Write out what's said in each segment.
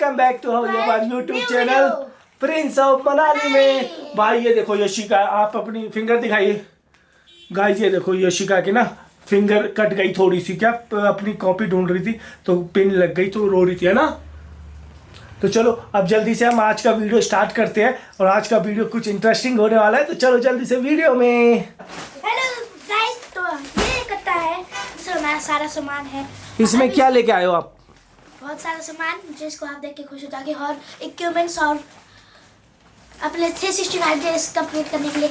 Welcome back to हमारे YouTube channel Prince of Manali में। भाई ये देखो यशिका, आप अपनी फिंगर दिखाइए। गाइस ये देखो यशिका की ना फिंगर कट गई थोड़ी सी, क्या अपनी कॉपी ढूंढ रही थी तो पिन लग गई तो रो रही थी, है ना। तो चलो अब जल्दी से हम आज का वीडियो स्टार्ट करते हैं और आज का वीडियो कुछ इंटरेस्टिंग होने वाला है, तो चलो जल्दी से वीडियो में। हेलो गाइस, तो ये कट्टा है जिसमें हमारा सारा सामान है। इसमें क्या लेके आए हो आप? बहुत सारा सामान जिसको आप देख के खुश हो जाओगे और इक्विपमेंट्स और अपने 365 डेज कंप्लीट करने के लिए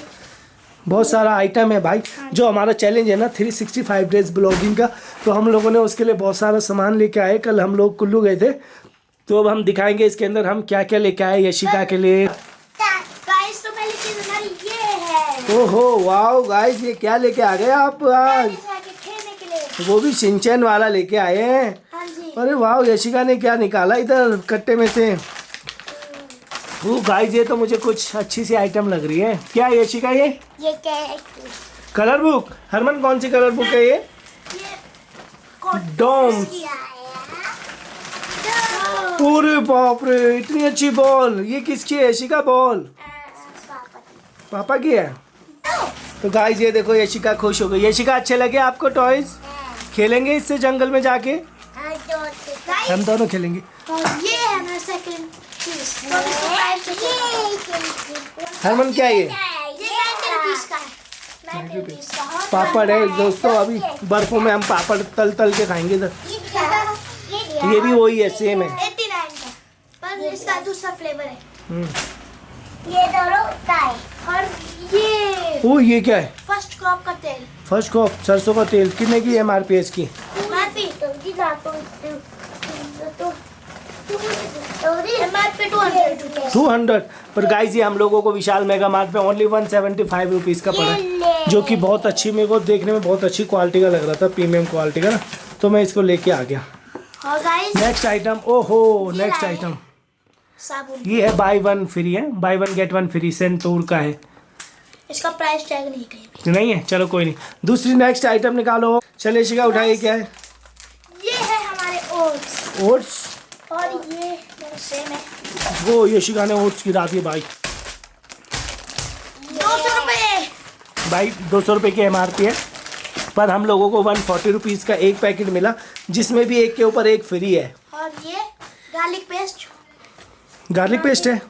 बहुत सारा आइटम है भाई। जो हमारा चैलेंज है ना 365 डेज ब्लॉगिंग का, तो हम लोगों ने उसके लिए बहुत सारा सामान लेके आए। कल हम लोग कुल्लू गए थे, तो अब हम दिखाएंगे इसके अंदर हम क्या क्या लेके आए यशिका के लिए। गाइस तो पहली चीज हमारी ये है। ओहो वाओ गाइस, ये क्या लेके आ गए आप आज? खेलने के लिए वो भी शिनचैन वाला लेके आए हैं। हाँ जी। अरे वाह, यशिका ने क्या निकाला इधर कट्टे में से? वो गाइस ये तो मुझे कुछ अच्छी सी आइटम लग रही है। क्या है यशिका ये क्या है? Colour book. हरमन कौन सी कलर बुक है ये? डॉम्स। पूरे बाप रे, इतनी अच्छी बॉल। ये किसकी है यशिका बॉल? पापा की है। तो गाइस ये देखो यशिका खुश हो गई। यशिका अच्छे लगे आपको टॉयज? खेलेंगे इससे जंगल में जाके? हम दोनों खेलेंगे। और ये है हमारा सेकंड पीस। तो इसको प्राइस हरमन क्या है ये? 90 रुपीस का है। 90 रुपीस का। और पापड़ है दोस्तों, अभी बर्फों में हम पापड़ तल तल के खाएंगे इधर। ये भी वही है, सेम है। 89 का, पर इसका दूसरा फ्लेवर है। ये दोनों का है। और ये ओ ये क्या है? फर्स्ट क्रॉप का तेल। फर्स्ट क्रॉप सरसों का तेल। कितने की है MRP इसकी? MRP 200 rupees. 200। पर गाइस ये हम लोगों को विशाल मेगा मार्ट पे ओनली 175 रुपीज़ का पड़ा है, जो कि बहुत अच्छी, मेरे को देखने में बहुत अच्छी क्वालिटी का लग रहा था, प्रीमियम क्वालिटी का ना, तो मैं इसको लेके आ गया। और गाइस नेक्स्ट आइटम, ओहो नेक्स्ट आइटम साबुन। ये है बाय वन फ्री है, buy one get one free, Santoor का है। इसका प्राइस टैग नहीं कहीं नहीं है, चलो कोई नहीं। दूसरी नेक्स्ट आइटम निकालो। चले शिका उठाइए। क्या है? ये है हमारे ओट्स। ओट्स। और ये सेम है। वो यशिका ने ओट्स गिरा दिए भाई। 200 रुपए। भाई 200 रुपये की MRP है, पर हम लोगों को 140 रुपीज़ का एक पैकेट मिला, जिसमें भी एक के ऊपर एक फ्री है। और ये गार्लिक पेस्ट गार्लिक पेस्ट है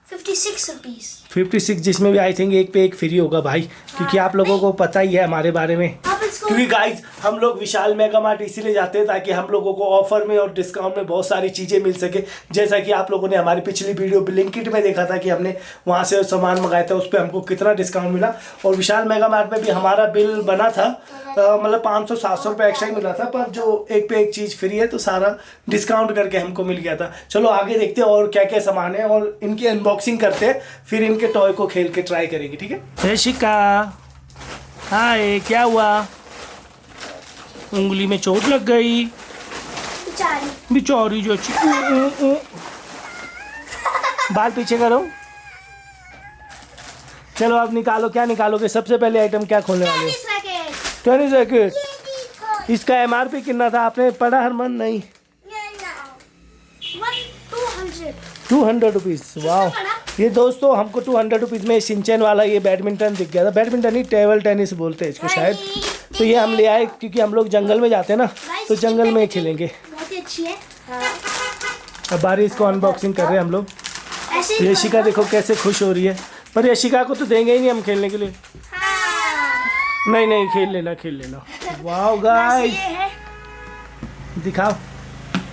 56 रुपीस। 56, जिसमें भी आई थिंक एक पे एक फ्री होगा भाई, क्योंकि आप लोगों को पता ही है हमारे बारे में। आप इसको क्योंकि गाइज हम लोग विशाल मेगा मार्ट इसीलिए जाते हैं ताकि हम लोगों को ऑफर में और डिस्काउंट में बहुत सारी चीज़ें मिल सके। जैसा कि आप लोगों ने हमारी पिछली वीडियो ब्लिंकिट में देखा था कि हमने वहाँ से सामान मंगाया था, उस पर हमको कितना डिस्काउंट मिला। और विशाल मेगा मार्ट में भी हमारा बिल बना था, मतलब 500-700 रुपये एक्स्ट्रा ही मिला था, पर जो एक पे एक चीज़ फ्री है तो सारा डिस्काउंट करके हमको मिल गया था। चलो आगे देखते हैं और क्या क्या सामान है और इनकी अनबॉक्सिंग करते हैं, फिर इनके टॉय को खेल के ट्राई करेंगे, ठीक है। शिका हाय, क्या हुआ? उंगली में चोट लग गई बेचारी जो अच्छी। बाल पीछे करो। चलो अब निकालो, क्या निकालोगे? सबसे पहले आइटम क्या खोलने वाले हो? Tennis racket. इसका MRP कितना था आपने पढ़ा हरमन? नहीं, 200 रुपीज़। वाह, ये दोस्तों हमको 200 रुपीज़ में शिनचैन वाला ये बैडमिंटन दिख गया था। बैडमिंटन नहीं, टेबल टेनिस बोलते हैं इसको शायद। तो ये हम ले आए क्योंकि हम लोग जंगल में जाते हैं ना, तो जंगल में खेलेंगे। बहुत ही अच्छी है। अब बारी इसको अनबॉक्सिंग कर रहे हैं हम लोग। ऐसे ही यशिका देखो कैसे खुश हो रही है, पर यशिका को तो देंगे ही नहीं हम खेलने के लिए। नहीं नहीं, खेल लेना खेल लेना। वाह गाइस, ये है। दिखाओ।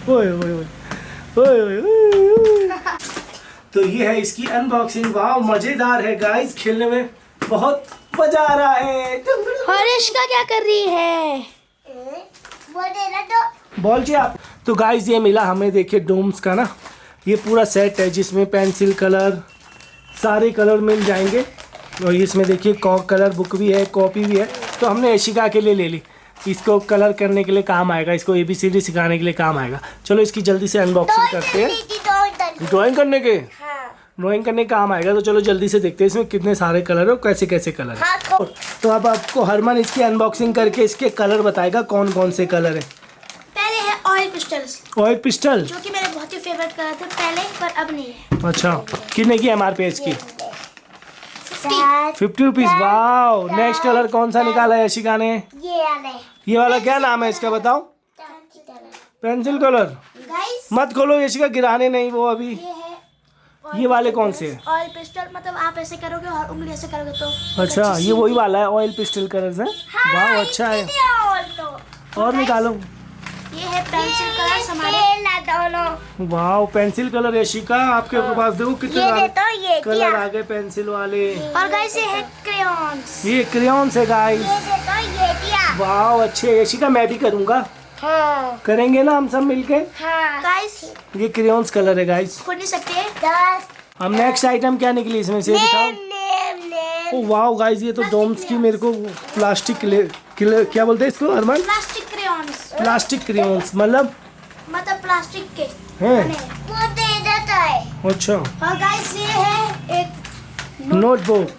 ओए ओए ओए ओए ओए ओए। तो ये है इसकी अनबॉक्सिंग। वाह मजेदार है गाइस, खेलने में बहुत मजा आ रहा है। हरिश्का क्या कर रही है? वो देना तो बोल जी आप। तो गाइस ये मिला हमें, देखिए डोम्स का ना ये पूरा सेट है, जिसमें पेंसिल कलर सारे कलर मिल जाएंगे। और इसमें देखिए कलर बुक भी है, कॉपी भी है। तो हमने यशिका के लिए ले ली, इसको कलर करने के लिए काम आएगा, इसको ABCD सिखाने के लिए काम आएगा। चलो इसकी जल्दी से अनबॉक्सिंग करते हैं। ड्राइंग करने के ड्राइंग करने का काम आएगा, तो चलो जल्दी से देखते हैं इसमें कितने सारे कलर है, कैसे कैसे कलर है। तो अब आपको हरमन इसकी अनबॉक्सिंग करके इसके कलर बताएगा कौन कौन से कलर है। पहले है ऑयल पिस्टल्स, ऑयल पिस्टल। जो कि मेरे बहुत ही फेवरेट कलर थे पहले, पर अब नहीं है। अच्छा, कितने की MRP इसकी? 50 50 रुपीज। वाओ, नेक्स्ट कलर कौन सा निकाला है यशिका ने? ये वाले ये वाला क्या नाम है इसका बताओ? Pencil colour. गाइस मत खोलो यशिका, गिराने नहीं वो अभी। ये है ये वाले कौन से हैं? ऑयल पिस्टल, मतलब आप ऐसे करोगे और उंगली ऐसे करोगे तो अच्छा, ये वही वाला है, ऑयल पिस्टल कलर्स है। वाह, अच्छा है। और निकालो। ये है पेंसिल कलर हमारे। दोनों वाह, पेंसिल कलर यशिका आपके पास देखो कितने ये सारे तो ये कलर दिया, आ गए पेंसिल वाले। और गाइस ये है क्रेयॉन्स। ये क्रेयॉन्स है गाइस। ये तो ये दिया। वाह, अच्छे यशिका, मैं भी करूंगा। हाँ करेंगे ना हम सब मिलके। हाँ गाइस ये क्रेयॉन्स कलर है गाइस। खोल नहीं सकते। 10 हम नेक्स्ट आइटम क्या निकली इसमें से दिखाओ। नेम ओ वाह गाइस, ये तो डोम्स की मेरे को प्लास्टिक क्या बोलते हैं इसको अरमान? प्लास्टिक क्रेयॉन्स, प्लास्टिक क्रेयॉन्स मतलब प्लास्टिक के हैं? बने हैं। वो दे देता है। अच्छा, और गाइस ये है एक नोटबुक।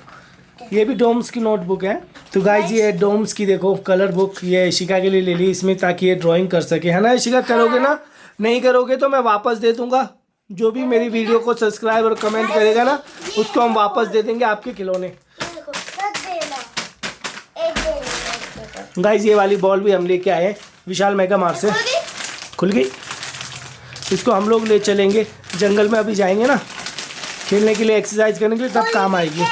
ये भी डोम्स की नोटबुक है। तो गाइस ये डोम्स की देखो कलर बुक, ये यशिका के लिए ले ली इसमें, ताकि ये ड्राइंग कर सके, है ना यशिका? करोगे ना? नहीं करोगे तो मैं वापस दे दूंगा। जो भी मेरी वीडियो को सब्सक्राइब और कमेंट करेगा ना, उसको हम वापस दे देंगे आपके खिलौने। ये देखो। रख देना, एक दे देना। गाइस ये वाली बॉल भी हम लेके आए हैं विशाल मेगा मार्ट से। खोल गई? खुल गई। इसको हम लोग ले चलेंगे जंगल में, अभी जाएंगे ना खेलने के लिए, एक्सरसाइज करने के लिए, तब काम आएगी।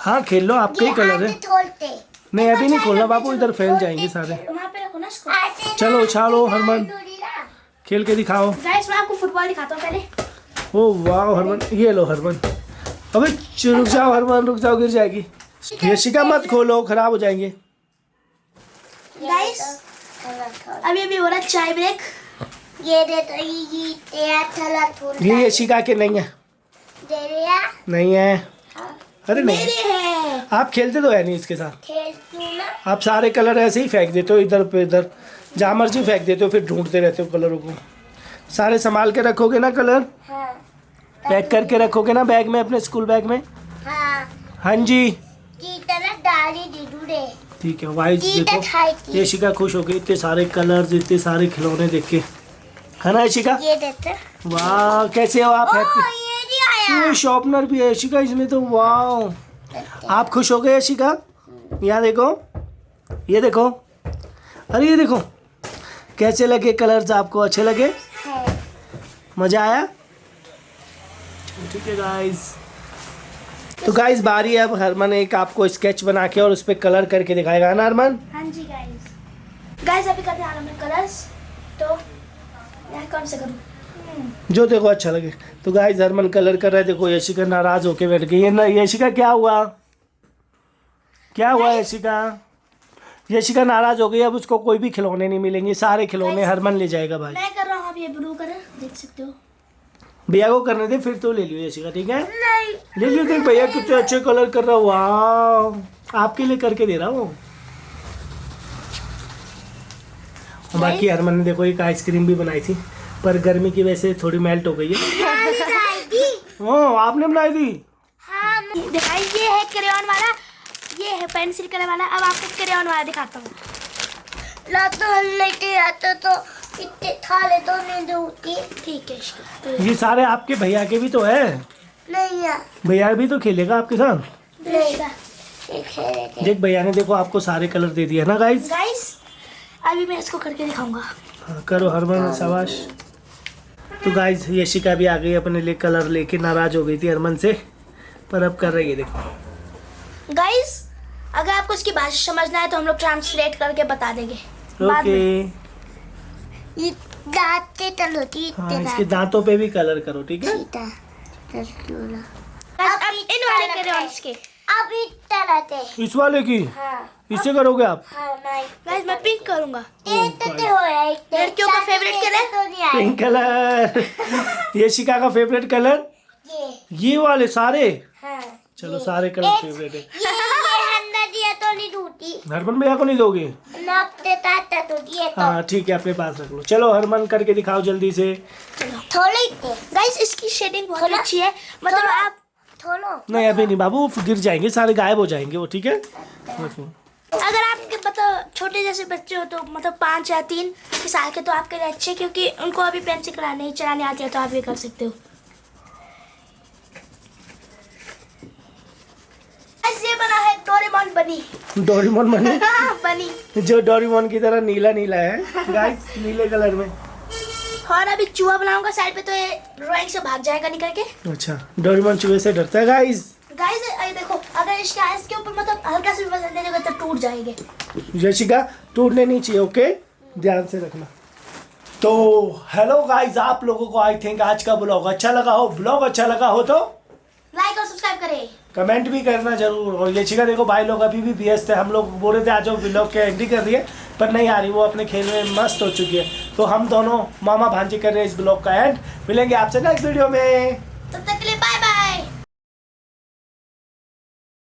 हाँ खेल लो, आपके ही कलर है। खोलते नहीं अभी नहीं खोलना बाबू, इधर फैल जाएंगे सारे। वहाँ पे रखो ना इसको। चलो उछालो हरमन, खेल के दिखाओ। गाइस मैं आपको फुटबॉल दिखाता हूँ पहले। ओ वाह हरमन, ये लो हरमन। अबे रुक जाओ हरमन, रुक जाओ, गिर जाएगी। यशिका मत खोलो, खराब हो जाएंगे। गाइस अभी हो रहा है चाय ब्रेक। ये दे तो ये तेरा थला थोड़ा ये यशिका के नहीं है। दे दिया। नहीं है। अरे नहीं, मेरे है। आप खेलते तो है नहीं इसके साथ। खेलती ना। आप सारे कलर ऐसे ही फेंक देते हो इधर पे इधर, जहाँ मर्जी फेंक देते हो, फिर ढूंढते रहते हो कलरों को। सारे संभाल के रखोगे ना कलर? हाँ पैक करके रखोगे ना बैग में, अपने स्कूल बैग में? हाँ हाँ जी की तरह डाली दीदू रे। ठीक है। वाइस की तो खाई देखो, की। यशिका खुश हो गई इतने सारे कलर्स, इतने सारे खिलौने देख के, है ना यशिका? ये देते। वाह कैसे हो आप? ओ हैप्पी। ये भी आया। ये शॉर्पनर भी है यशिका इसमें तो। वाह, आप खुश हो गए यशिका? यहाँ देखो, ये देखो, अरे ये देखो, कैसे लगे कलर्स आपको? अच्छे लगे? है। मज़ा आया? ठीक है गाइस। तो गाइस बारी है अब हरमन एक आपको स्केच बना के और उस पर कलर करके दिखाएगा ना हरमन? हाँ जी गाइस अभी करते हैं आराम कलर्स। तो मैं कौन से करूँ? जो देखो अच्छा लगे। तो गाइस हरमन कलर कर रहा है, देखो यशिका नाराज होके बैठ गई है ना। यशिका क्या हुआ? क्या हुआ यशिका? यशिका नाराज हो गई, अब उसको कोई भी खिलौने नहीं मिलेंगे, सारे खिलौने हरमन ले जाएगा भाई। मैं कर रहा हूँ, अब ये ब्लू कलर देख सकते हो। भैया को करने दे, फिर तो ले लियो यशिका, ठीक है? नहीं। ले लियो, देख भैया कितने अच्छे कलर कर रहा हूँ। वाह, आपके लिए करके दे रहा हूँ। बाकी हरमन ने देखो एक आइसक्रीम भी बनाई थी, पर गर्मी की वजह से थोड़ी मेल्ट हो गई है। ओह आपने बनाई थी? हाँ दिखाई, ये है क्रेयॉन वाला, ये है पेंसिल कलर वाला। अब आपको क्रेयॉन वाला दिखाता हूँ। तो हम लेके आते तो इतने थाले तो नहीं दूती। ठीक है तो ये सारे आपके भैया के भी तो है। नहीं है। भैया भी तो खेलेगा आपके साथ। नहीं ये खेले थे। देख भैया ने देखो आपको सारे कलर दे दिए है ना गाइस? गाइस अभी मैं इसको करके दिखाऊंगा। हाँ, करो हरमन, शाबाश। तो गाइस यशिका भी आ गई अपने लिए कलर लेके, नाराज हो गई थी हरमन से, पर अब कर रही है देखो। गाइस अगर आपको इसकी भाषा समझना है तो हम लोग ट्रांसलेट करके बता देंगे बाद ओके। में। ये दांते तलोती हाँ इतने इसके दांतों पे भी कलर करो, ठीक है? Guys, अब इन वाले क्रेयॉन्स के अब इतना रहते। इस वाले की हाँ इससे करोगे आप? हाँ नहीं। गाइस मैं पिंक करूंगा। इतने हो रहे इतने। लड़कियों का फेवरेट कलर? तो नहीं आए। Pink colour. यशिका का फेवरेट कलर ये वाले सारे। हाँ चलो सारे कलर फेवरेट है। ये अंदर दिया तो नहीं दूती। हरमन भैया को नहीं दोगे? नाप देता था तो दिए तो हाँ ठीक है, अपने पास रख लो। चलो हरमन करके दिखाओ जल्दी से। थोड़े ही थे। गाइस इसकी शेडिंग बहुत थोड़ा- अच्छी है, मतलब थोड़ा- आप थोड़ो नहीं अभी नहीं बाबू, गिर जाएंगे सारे, गायब हो जाएंगे वो, ठीक है? रखो। अगर आपके मतलब छोटे जैसे बच्चे हो तो मतलब 5 या 3 साल के तो आपके लिए अच्छे, क्योंकि उनको अभी पेंसिल नहीं चलाने आती है, तो आप ये कर सकते हो। ये बना है डोरेमोन बनी। डोरेमोन बनी? बनी जो डोरेमोन की तरह नीला नीला है गाइस, नीले कलर में। और अभी चूहा बनाऊंगा साइड पे, तो ये ड्राइंग से भाग जाएगा निकल के। अच्छा, डोरेमोन चूहे से डरता है गाइस। ये देखो, अगर इसके आइस के ऊपर मतलब हल्का सा भी वजन दे देगा तो टूट जाएंगे। यशिका, टूटने नहीं चाहिए, ओके, ध्यान से रखना। तो हेलो गाइस, आप लोगों को आई थिंक आज का ब्लॉग अच्छा लगा हो। ब्लॉग अच्छा लगा हो तो लाइक और सब्सक्राइब करें, कमेंट भी करना जरूर। और यशिका देखो, भाई लोग अभी भी व्यस्त है। हम लोग बोल रहे थे आज वो ब्लॉग के एंट्री कर रही है, पर नहीं आ रही, वो अपने खेल में मस्त हो चुकी है। तो हम दोनों मामा भांजी कर रहे हैं इस ब्लॉग का एंड। मिलेंगे आपसे नेक्स्ट वीडियो में।